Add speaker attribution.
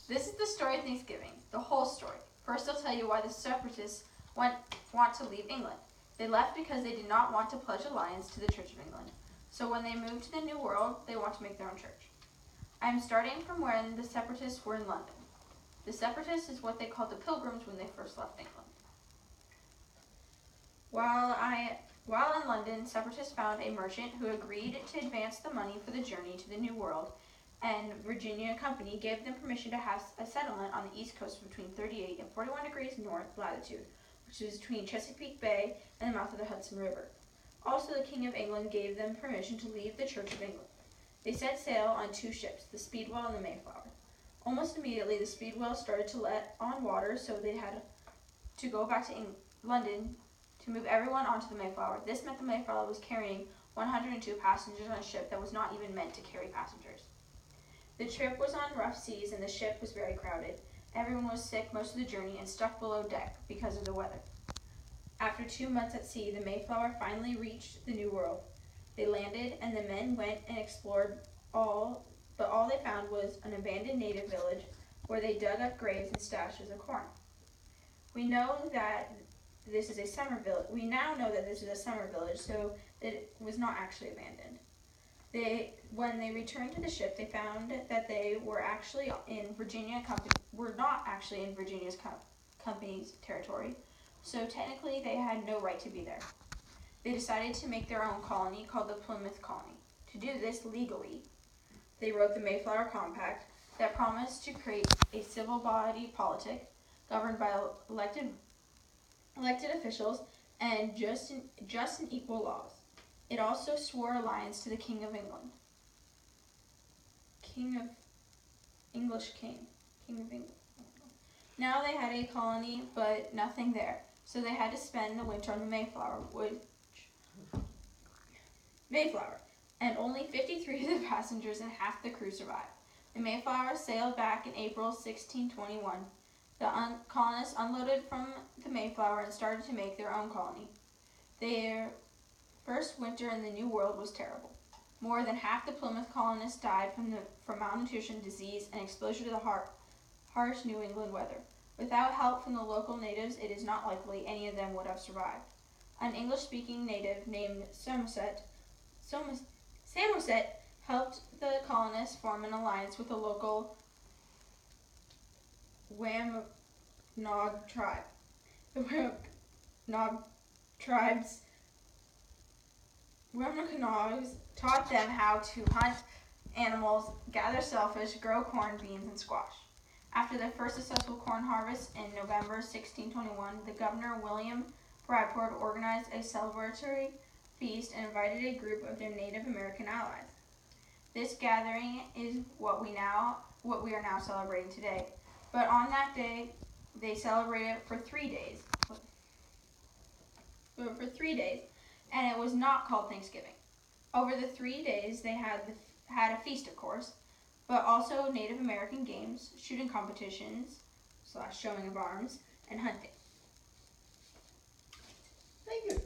Speaker 1: This is the story of Thanksgiving, the whole story. First, I'll tell you why the separatists want to leave England. They left because they did not want to pledge allegiance to the Church of England. So when they moved to the New World, they want to make their own church. I am starting from when the separatists were in London. The separatists is what they called the Pilgrims when they first left England. While in London, separatists found a merchant who agreed to advance the money for the journey to the New World, and Virginia Company gave them permission to have a settlement on the east coast between 38 and 41 degrees north latitude, which is between Chesapeake Bay and the mouth of the Hudson River. Also, the King of England gave them permission to leave the Church of England. They set sail on two ships, the Speedwell and the Mayflower. Almost immediately, the Speedwell started to let on water, so they had to go back to London to move everyone onto the Mayflower. This meant the Mayflower was carrying 102 passengers on a ship that was not even meant to carry passengers. The trip was on rough seas and the ship was very crowded. Everyone was sick most of the journey and stuck below deck because of the weather. After 2 months at sea, the Mayflower finally reached the New World. They landed and the men went and explored but all they found was an abandoned native village where they dug up graves and stashes of corn. We now know that this is a summer village, so that it was not actually abandoned. When they returned to the ship, they found that they were not actually in Virginia's company's territory, so technically they had no right to be there. They decided to make their own colony called the Plymouth Colony. To do this legally, they wrote the Mayflower Compact that promised to create a civil body politic governed by elected officials and just and equal laws. It also swore allegiance to the King of England. King of England. Now they had a colony, but nothing there, so they had to spend the winter on the Mayflower, and only 53 of the passengers and half the crew survived. The Mayflower sailed back in April 1621. The colonists unloaded from the Mayflower and started to make their own colony. Their first winter in the New World was terrible. More than half the Plymouth colonists died from malnutrition, disease, and exposure to the harsh New England weather. Without help from the local natives, it is not likely any of them would have survived. An English-speaking native named Samoset helped the colonists form an alliance with the local Wampanoag tribe. The Wampanoags taught them how to hunt animals, gather shellfish, grow corn, beans, and squash. After the first successful corn harvest in November 1621, the governor, William Bradford, organized a celebratory feast and invited a group of their Native American allies. This gathering is what we are now celebrating today. But on that day, they celebrated for 3 days. And it was not called Thanksgiving. Over the 3 days, they had a feast, of course, but also Native American games, shooting competitions / showing of arms, and hunting.
Speaker 2: Thank you.